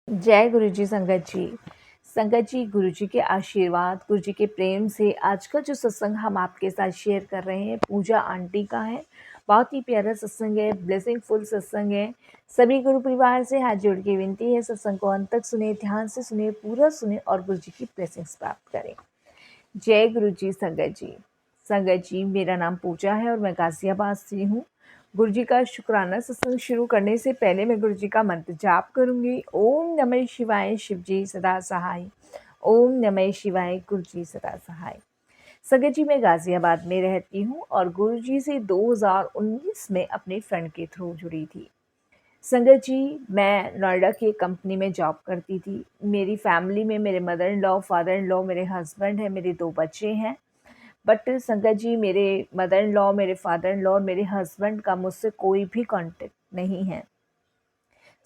जय गुरु जी संगत जी। संगत जी, गुरु जी के आशीर्वाद, गुरु जी के प्रेम से आज का जो सत्संग हम आपके साथ शेयर कर रहे हैं पूजा आंटी का है। बहुत ही प्यारा सत्संग है, ब्लेसिंग फुल सत्संग है। सभी गुरु परिवार से हाथ जोड़ के विनती है, सत्संग को अंत तक सुने, ध्यान से सुने, पूरा सुने और गुरु जी की ब्लेसिंग्स प्राप्त करें। जय गुरु जी संगत जी। संगत जी, मेरा नाम पूजा है और मैं गाजियाबाद से हूँ। गुरु जी का शुक्राना सत्संग शुरू करने से पहले मैं गुरु जी का मंत्र जाप करूंगी। ओम नमः शिवाय, शिव जी सदा सहाय। ओम नमः शिवाय, गुरु जी सदा सहाय। संगत जी, मैं गाजियाबाद में रहती हूँ और गुरु जी से 2019 में अपने फ्रेंड के थ्रू जुड़ी थी। संगत जी, मैं नोएडा की एक कंपनी में जॉब करती थी। मेरी फैमिली में मेरे mother in law, father in law, मेरे हस्बैंड हैं, मेरे 2 बच्चे हैं। बट संगत जी, मेरे मदर इन लॉ, मेरे फादर इन लॉ और मेरे हस्बैंड का मुझसे कोई भी कॉन्टेक्ट नहीं है।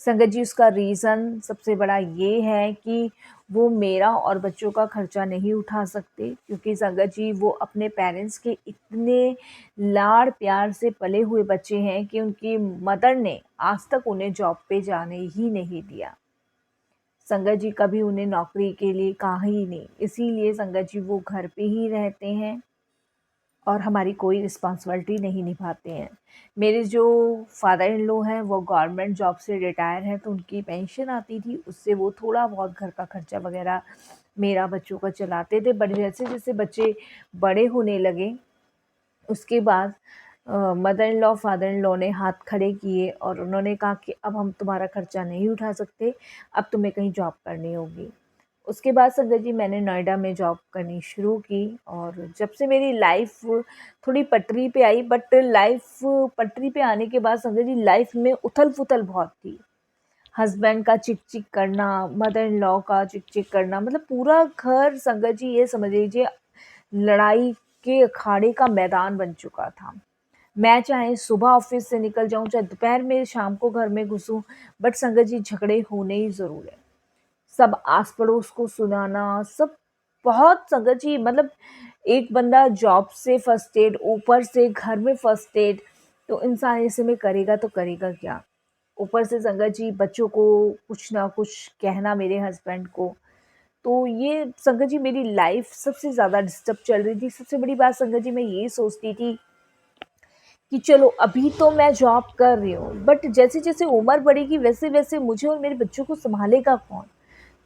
संगत जी, उसका रीज़न सबसे बड़ा ये है कि वो मेरा और बच्चों का खर्चा नहीं उठा सकते, क्योंकि संगत जी वो अपने पेरेंट्स के इतने लाड़ प्यार से पले हुए बच्चे हैं कि उनकी मदर ने आज तक उन्हें जॉब पे जाने ही नहीं दिया। संगत जी कभी उन्हें नौकरी के लिए कहा ही नहीं, इसीलिए संगत जी वो घर पे ही रहते हैं और हमारी कोई रिस्पॉन्सिबिलिटी नहीं निभाते हैं। मेरे जो फादर इन लॉ हैं वो गवर्नमेंट जॉब से रिटायर हैं, तो उनकी पेंशन आती थी, उससे वो थोड़ा बहुत घर का खर्चा वगैरह मेरा बच्चों का चलाते थे। बट जैसे-जैसे बच्चे बड़े होने लगे उसके बाद mother in law, father in law ने हाथ खड़े किए और उन्होंने कहा कि अब हम तुम्हारा खर्चा नहीं उठा सकते, अब तुम्हें कहीं जॉब करनी होगी। उसके बाद संगत जी मैंने नोएडा में जॉब करनी शुरू की और जब से मेरी लाइफ थोड़ी पटरी पे आई, बट लाइफ पटरी पे आने के बाद संगत जी लाइफ में उथल-पुथल बहुत थी। हस्बैंड का चिक-चिक करना, मदर इन लॉ का चिक-चिक करना, मतलब पूरा घर संगत जी ये समझ लीजिए लड़ाई के अखाड़े का मैदान बन चुका था। मैं चाहे सुबह ऑफ़िस से निकल जाऊँ, चाहे दोपहर में शाम को घर में घुसूँ, बट संगत जी झगड़े होने ही ज़रूर है। सब आस-पड़ोस को सुनाना, सब बहुत संगत जी, मतलब एक बंदा जॉब से फ्रस्ट्रेट, ऊपर से घर में फ्रस्ट्रेट, तो इंसान ऐसे में करेगा तो करेगा क्या? ऊपर से संगत जी बच्चों को कुछ ना कुछ कहना मेरे हस्बैंड को, तो ये संगत जी मेरी लाइफ़ सबसे ज़्यादा डिस्टर्ब चल रही थी। सबसे बड़ी बात संगत जी मैं ये सोचती थी कि चलो अभी तो मैं जॉब कर रही हूँ, बट जैसे-जैसे उम्र बढ़ेगी वैसे-वैसे मुझे और मेरे बच्चों को सँभालेगा कौन?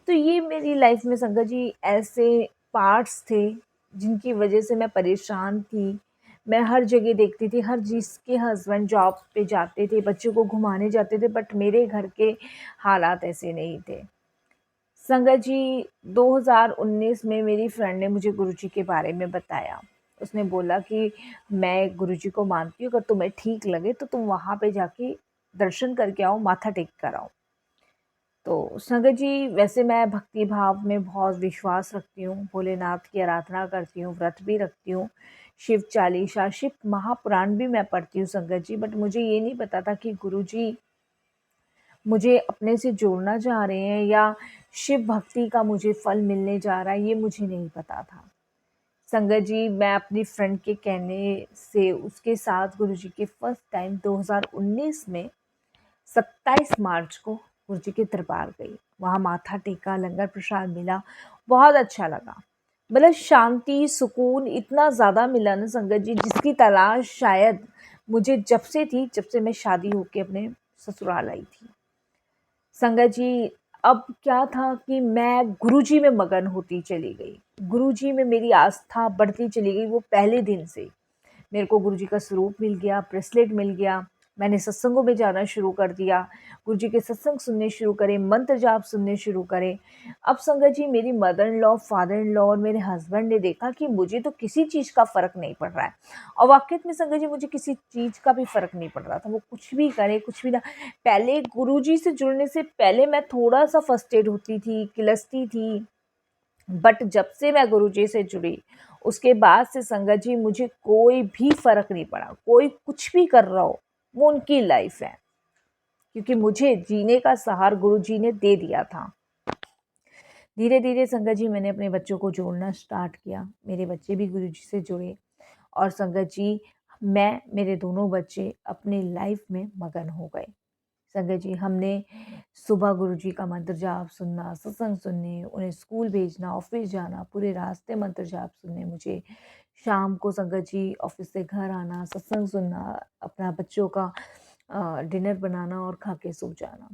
तो ये मेरी लाइफ में संगत जी ऐसे पार्ट्स थे जिनकी वजह से मैं परेशान थी। मैं हर जगह देखती थी, हर जिसके हस्बैंड जॉब पे जाते थे, बच्चों को घुमाने जाते थे, बट मेरे घर के हालात ऐसे नहीं थे। संगत जी 2019 में मेरी फ्रेंड ने मुझे गुरुजी के बारे में बताया। उसने बोला कि मैं गुरुजी को मानती हूँ, अगर तुम्हें ठीक लगे तो तुम वहाँ पे जाके दर्शन करके आओ, माथा टेक कर आओ। तो संगत जी वैसे मैं भक्ति भाव में बहुत विश्वास रखती हूँ, भोलेनाथ की आराधना करती हूँ, व्रत भी रखती हूँ, शिव चालीसा, शिव महापुराण भी मैं पढ़ती हूँ संगत जी। बट मुझे ये नहीं पता था कि गुरुजी मुझे अपने से जोड़ना चाह रहे हैं या शिव भक्ति का मुझे फल मिलने जा रहा है, ये मुझे नहीं पता था। संगत जी मैं अपनी फ्रेंड के कहने से उसके साथ गुरुजी के फर्स्ट टाइम 2019 में 27 मार्च को गुरुजी के दरबार गई। वहाँ माथा टेका, लंगर प्रसाद मिला, बहुत अच्छा लगा। मतलब शांति, सुकून इतना ज़्यादा मिला ना संगत जी, जिसकी तलाश शायद मुझे जब से थी, जब से मैं शादी होके अपने ससुराल आई थी। संगत जी अब क्या था कि मैं गुरुजी में मगन होती चली गई। गुरुजी में मेरी आस्था बढ़ती चली गई वो पहले दिन से। मेरे को गुरुजी का स्वरूप मिल गया, ब्रेसलेट मिल गया, मैंने सत्संगों में जाना शुरू कर दिया, गुरुजी के सत्संग सुनने शुरू करे, मंत्र जाप सुनने शुरू करे। अब संगत जी मेरी mother in law, father in law और मेरे हस्बैंड ने देखा कि मुझे तो किसी चीज़ का फ़र्क नहीं पड़ रहा है। और वाक़ई में संगत जी मुझे किसी चीज़ का भी फ़र्क नहीं पड़ रहा था। वो कुछ भी करे, कुछ भी ना, पहले गुरुजी से जुड़ने से पहले मैं थोड़ा-सा फ्रस्ट्रेट होती थी, किलसती थी। बट जब से मैं गुरुजी से जुड़ी, उसके बाद से संगत जी मुझे कोई भी फ़र्क नहीं पड़ा। कोई कुछ भी कर रहा हो, वो उनकी लाइफ़ है, क्योंकि मुझे जीने का सहारा गुरुजी ने दे दिया था। धीरे-धीरे संगत जी मैंने अपने बच्चों को जोड़ना स्टार्ट किया। मेरे बच्चे भी गुरुजी से जुड़े और संगत जी मैं, मेरे दोनों बच्चे अपनी लाइफ़ में मगन हो गए। संगत जी, हमने सुबह गुरुजी का मंत्र जाप सुनना, सत्संग सुनने, उन्हें स्कूल भेजना, ऑफ़िस जाना, पूरे रास्ते मंत्र जाप सुनने मुझे। शाम को संगत जी ऑफ़िस से घर आना, सत्संग सुनना, अपना बच्चों का डिनर बनाना और खा के सो जाना।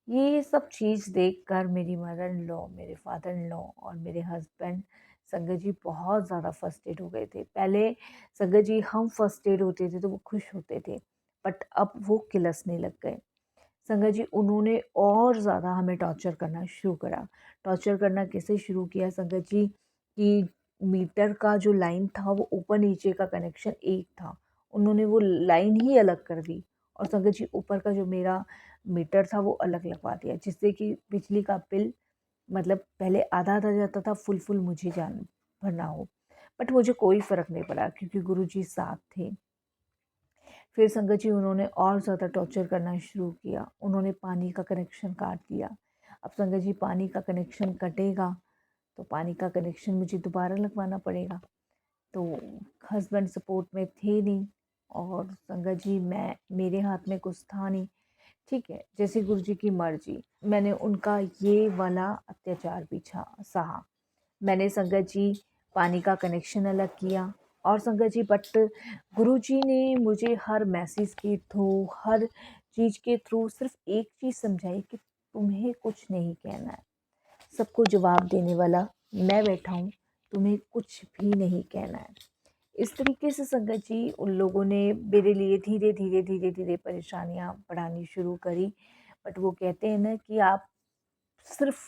ये सब चीज़ देखकर मेरी मदर इन लॉ, मेरे फादर इन लॉ और मेरे हस्बैंड संगत जी बहुत ज़्यादा फ्रस्ट्रेट हो गए थे। पहले संगत जी हम फ्रस्ट्रेट होते थे तो वो खुश होते थे, बट अब वो किलसने लग गए। संगत जी उन्होंने और ज़्यादा हमें टॉर्चर करना शुरू करा। टॉर्चर करना कैसे शुरू किया संगत जी कि मीटर का जो लाइन था वो ऊपर-नीचे का कनेक्शन एक था। उन्होंने वो लाइन ही अलग कर दी और संगत जी ऊपर का जो मेरा मीटर था वो अलग लगवा दिया, जिससे कि बिजली का बिल मतलब पहले आधा-आधा जाता था, फुल-फुल मुझे जान भरना हो। बट मुझे कोई फ़र्क नहीं पड़ा क्योंकि गुरुजी साथ थे। फिर संगत जी उन्होंने और ज़्यादा टॉर्चर करना शुरू किया। उन्होंने पानी का कनेक्शन काट दिया। अब संगत जी पानी का कनेक्शन कटेगा, तो पानी का कनेक्शन मुझे दोबारा लगवाना पड़ेगा। तो हस्बैंड सपोर्ट में थे नहीं और संगत जी मैं मेरे हाथ में कुछ था नहीं। ठीक है, जैसे गुरुजी की मर्ज़ी। मैंने उनका ये वाला अत्याचार भी सहा। मैंने संगत जी पानी का कनेक्शन अलग किया और संगत जी बट गुरुजी ने मुझे हर मैसेज के थ्रू, हर चीज़ के थ्रू सिर्फ़ एक चीज़ समझाई कि तुम्हें कुछ नहीं कहना है। सबको जवाब देने वाला मैं बैठा हूँ, तुम्हें कुछ भी नहीं कहना है। इस तरीके से संगत जी उन लोगों ने मेरे लिए धीरे-धीरे परेशानियाँ बढ़ानी शुरू करी। बट वो कहते हैं ना कि आप सिर्फ़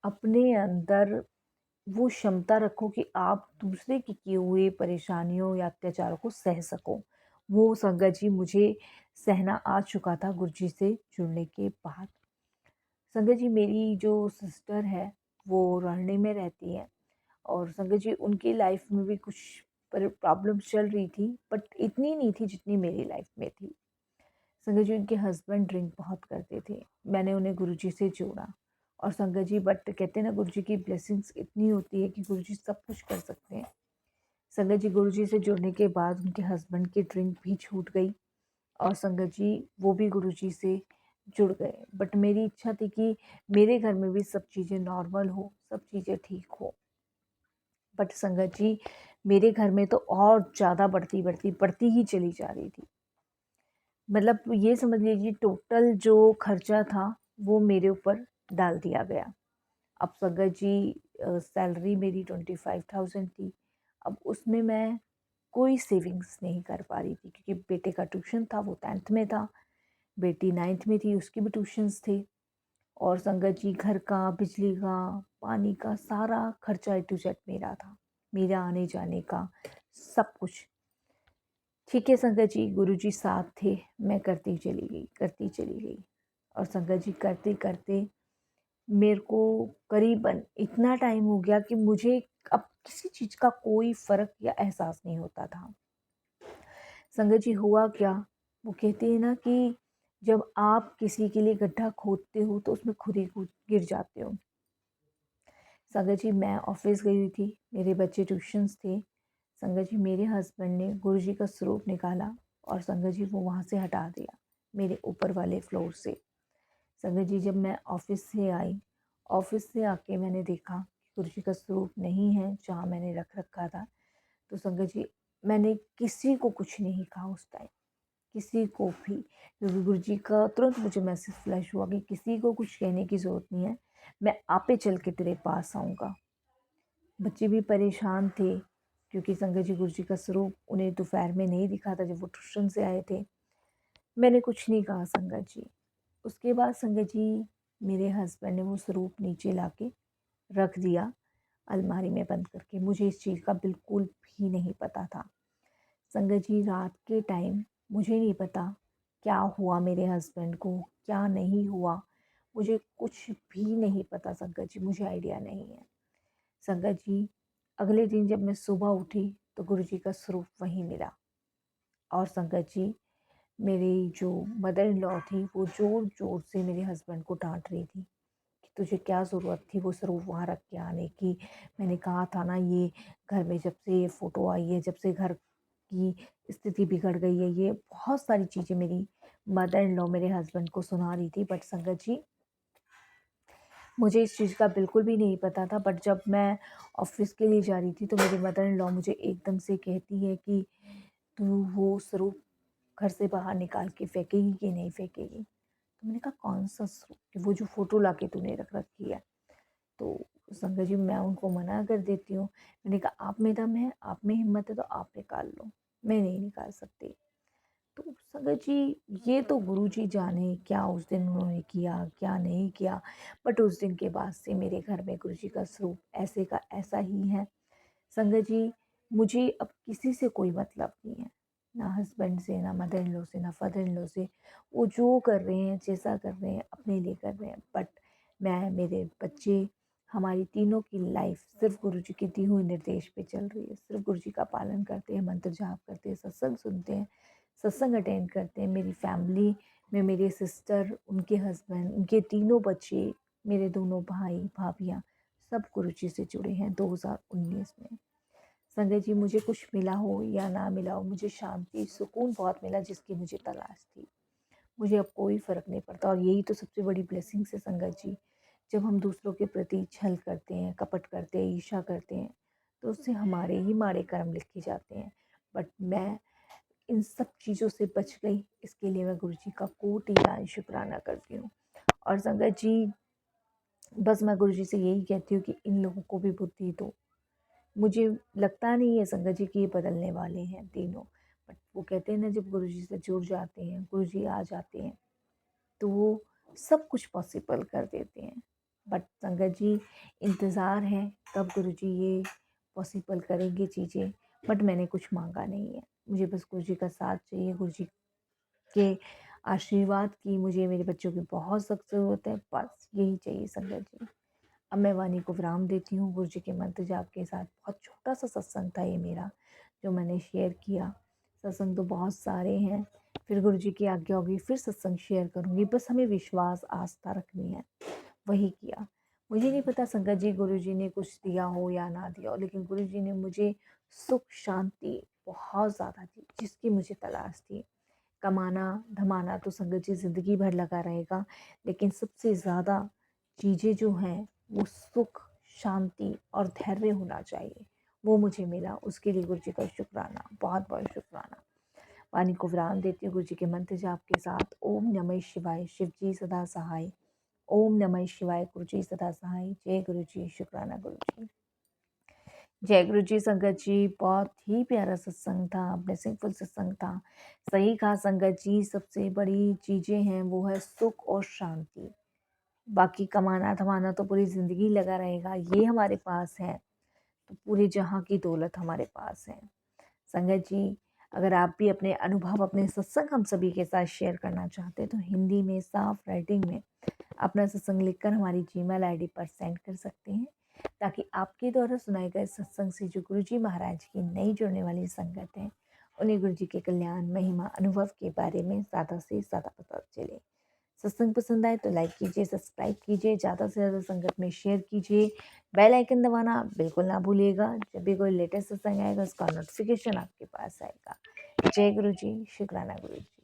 अपने अंदर वो क्षमता रखो कि आप दूसरे की किए हुए परेशानियों या अत्याचारों को सह सको। वो संगत जी मुझे सहना आ चुका था गुरुजी से जुड़ने के बाद। संगत जी मेरी जो सिस्टर है वो रॉन्डे में रहती है और संगत जी उनकी लाइफ में भी कुछ प्रॉब्लम्स चल रही थी बट इतनी नहीं थी जितनी मेरी लाइफ में थी। संगत जी उनके हस्बैंड ड्रिंक बहुत करते थे। मैंने उन्हें गुरुजी से जोड़ा और संगत जी बट कहते हैं ना गुरुजी की ब्लेसिंग्स इतनी होती है कि गुरुजी सब कुछ कर सकते हैं। संगत जी गुरुजी से जुड़ने के बाद उनके हस्बैंड की ड्रिंक भी छूट गई और संगत जी वो भी गुरुजी से जुड़ गए। बट मेरी इच्छा थी कि मेरे घर में भी सब चीज़ें नॉर्मल हो, सब चीज़ें ठीक हो। बट संगत जी मेरे घर में तो और ज़्यादा बढ़ती ही चली जा रही थी। मतलब ये समझ लीजिए टोटल जो खर्चा था वो मेरे ऊपर डाल दिया गया। अब संगत जी सैलरी मेरी 25,000 थी। अब उसमें मैं कोई सेविंग्स नहीं कर पा रही थी क्योंकि बेटे का ट्यूशन था, वो 10th में था, बेटी 9th में थी, उसके भी ट्यूशन्स थे और संगत जी घर का, बिजली का, पानी का सारा खर्चा ए टू जेड मेरा था। मेरा आने-जाने का सब कुछ। ठीक है संगत जी, गुरुजी साथ थे, मैं करती चली गई और संगत जी करते-करते मेरे को करीबन इतना टाइम हो गया कि मुझे अब किसी चीज़ का कोई फ़र्क या एहसास नहीं होता था। संगत जी हुआ क्या, वो कहते हैं ना कि जब आप किसी के लिए गड्ढा खोदते हो तो उसमें खुद ही कूद गिर जाते हो। संगत जी मैं ऑफ़िस गई हुई थी, मेरे बच्चे ट्यूशन्स थे। संगत जी मेरे हस्बैंड ने गुरुजी का स्वरूप निकाला और संगत जी वो वहाँ से हटा दिया, मेरे ऊपर वाले फ्लोर से। संगत जी जब मैं ऑफ़िस से आके मैंने देखा कि गुरुजी का स्वरूप नहीं है जहाँ मैंने रख रखा था। तो संगत जी मैंने किसी को कुछ नहीं कहा उस टाइम, किसी को भी, क्योंकि गुरुजी का तुरंत मुझे मैसेज फ्लैश हुआ कि किसी को कुछ कहने की ज़रूरत नहीं है, मैं आपे चल के तेरे पास आऊँगा। बच्चे भी परेशान थे क्योंकि संगत जी गुरुजी का स्वरूप उन्हें दोपहर में नहीं दिखा था जब वो ट्यूशन से आए थे। मैंने कुछ नहीं कहा संगत जी। उसके बाद संगत जी मेरे हस्बैंड ने वो स्वरूप नीचे लाके रख दिया अलमारी में बंद करके। मुझे इस चीज़ का बिल्कुल भी नहीं पता था। संगत जी रात के टाइम मुझे नहीं पता क्या हुआ मेरे हस्बैंड को, क्या नहीं हुआ, मुझे कुछ भी नहीं पता संगत जी, मुझे आइडिया नहीं है। संगत जी अगले दिन जब मैं सुबह उठी तो गुरुजी का स्वरूप वहीं मिला और संगत जी मेरी जो मदर इन लॉ थी वो ज़ोर-ज़ोर से मेरे हस्बैंड को डाँट रही थी कि तुझे क्या ज़रूरत थी वो स्वरूप वहाँ रख के आने की। मैंने कहा था ना ये घर में जब से ये फ़ोटो आई है, जब से घर की स्थिति बिगड़ गई है, ये बहुत सारी चीज़ें मेरी मदर इन लॉ मेरे हस्बैंड को सुना रही थी। बट संगत जी, मुझे इस चीज़ का बिल्कुल भी नहीं पता था। बट जब मैं ऑफ़िस के लिए जा रही थी तो मेरी मदर इन लॉ मुझे एकदम से कहती है कि तू वो स्वरूप घर से बाहर निकाल के फेंकेगी कि नहीं फेंकेगी? तो मैंने कहा कौन-सा स्वरूप? कि वो जो फ़ोटो लाके तूने रख रखी है। तो संगत जी, मैं उनको मना कर देती हूँ। मैंने कहा आप में दम है, आप में हिम्मत है तो आप निकाल लो, मैं नहीं निकाल सकती। तो संगत जी, ये तो गुरुजी जाने क्या उस दिन उन्होंने किया, क्या नहीं किया। बट उस दिन के बाद से मेरे घर में गुरुजी का स्वरूप ऐसे का ऐसा ही है। संगत जी, मुझे अब किसी से कोई मतलब नहीं है, ना हस्बैंड से, ना मदर इन लॉ से, ना फादर इन लॉ से। वो जो कर रहे हैं, जैसा कर रहे हैं, अपने लिए कर रहे हैं। बट मैं, मेरे बच्चे, हमारी तीनों की लाइफ सिर्फ गुरुजी के दिए हुए निर्देश पे चल रही है। सिर्फ गुरुजी का पालन करते हैं, मंत्र जाप करते हैं, सत्संग सुनते हैं, सत्संग अटेंड करते हैं। मेरी फैमिली में मेरे सिस्टर, उनके हस्बैंड, उनके तीनों बच्चे, मेरे दोनों भाई भाभियाँ सब गुरुजी से जुड़े हैं 2019 में। संगत जी, मुझे कुछ मिला हो या ना मिला हो, मुझे शांति, सुकून बहुत मिला जिसकी मुझे तलाश थी। मुझे अब कोई फ़र्क नहीं पड़ता और यही तो सबसे बड़ी ब्लेसिंग्स है संगत जी। जब हम दूसरों के प्रति छल करते हैं, कपट करते हैं, ईर्ष्या करते हैं, तो उससे हमारे ही माड़े कर्म लिखे जाते हैं। बट मैं इन सब चीज़ों से बच गई, इसके लिए मैं गुरुजी का कोटि शुक्राना करती हूँ। और संगत जी, बस मैं गुरुजी से यही कहती हूँ कि इन लोगों को भी बुद्धि दो। मुझे लगता नहीं है संगत जी कि ये बदलने वाले हैं तीनों। बट वो कहते हैं ना, जब गुरुजी से जुड़ जाते हैं, गुरुजी आ जाते हैं, तो वो सब कुछ पॉसिबल कर देते हैं। बट संगत जी, इंतज़ार है कब गुरुजी ये पॉसिबल करेंगे चीज़ें। बट मैंने कुछ माँगा नहीं है। मुझे बस गुरुजी का साथ चाहिए, गुरुजी के आशीर्वाद की मुझे मेरे बच्चों की बहुत सख्त ज़रूरत है। बस यही चाहिए संगत जी। अब मैं वाणी को विराम देती हूँ गुरुजी के मंत्र जाप के साथ। बहुत छोटा-सा सत्संग था ये मेरा, जो मैंने शेयर किया। सत्संग तो बहुत सारे हैं, फिर गुरुजी की आज्ञा होगी फिर सत्संग शेयर करूँगी। बस हमें विश्वास, आस्था रखनी है, वही किया। मुझे नहीं पता संगत जी गुरुजी ने कुछ दिया हो या ना दिया हो, लेकिन गुरुजी ने मुझे सुख, शांति बहुत ज़्यादा दी, जिसकी मुझे तलाश थी। कमाना-धमाना तो संगत जी ज़िंदगी भर लगा रहेगा, लेकिन सबसे ज़्यादा चीज़ें जो हैं वो सुख, शांति और धैर्य होना चाहिए। वो मुझे मिला, उसके लिए गुरुजी का शुक्राना, बहुत-बहुत शुक्राना। वाणी को विराम देती हूँ गुरुजी के मंत्र जाप के साथ। ओम नमः शिवाय, शिव जी सदा सहाय। ओम नमः शिवाय, गुरुजी सदा सहाय। जय गुरुजी, शुक्राना गुरुजी। जय गुरु जी। संगत जी, बहुत ही प्यारा सत्संग था, ब्लेसिंगफुल सत्संग था। सही कहा संगत जी, सबसे बड़ी चीज़ें हैं वो है सुख और शांति। बाकी कमाना-धमाना तो पूरी ज़िंदगी लगा रहेगा, ये हमारे पास है तो पूरे जहाँ की दौलत हमारे पास है। संगत जी, अगर आप भी अपने अनुभव, अपने सत्संग हम सभी के साथ शेयर करना चाहते हैं तो हिंदी में साफ राइटिंग में अपना सत्संग लिखकर हमारी जीमेल आईडी पर सेंड कर सकते हैं, ताकि आपके द्वारा सुनाए गए सत्संग से जो गुरुजी महाराज की नई जुड़ने वाली संगत है, उन्हें गुरुजी के कल्याण, महिमा, अनुभव के बारे में ज़्यादा से ज़्यादा पता चले। सत्संग पसंद आए तो लाइक कीजिए, सब्सक्राइब कीजिए, ज़्यादा से ज़्यादा संगत में शेयर कीजिए। बेल आइकन दबाना बिल्कुल ना भूलिएगा। जब भी कोई लेटेस्ट सत्संग आएगा उसका नोटिफिकेशन आपके पास आएगा। जय गुरु जी, शुक्राना गुरु जी।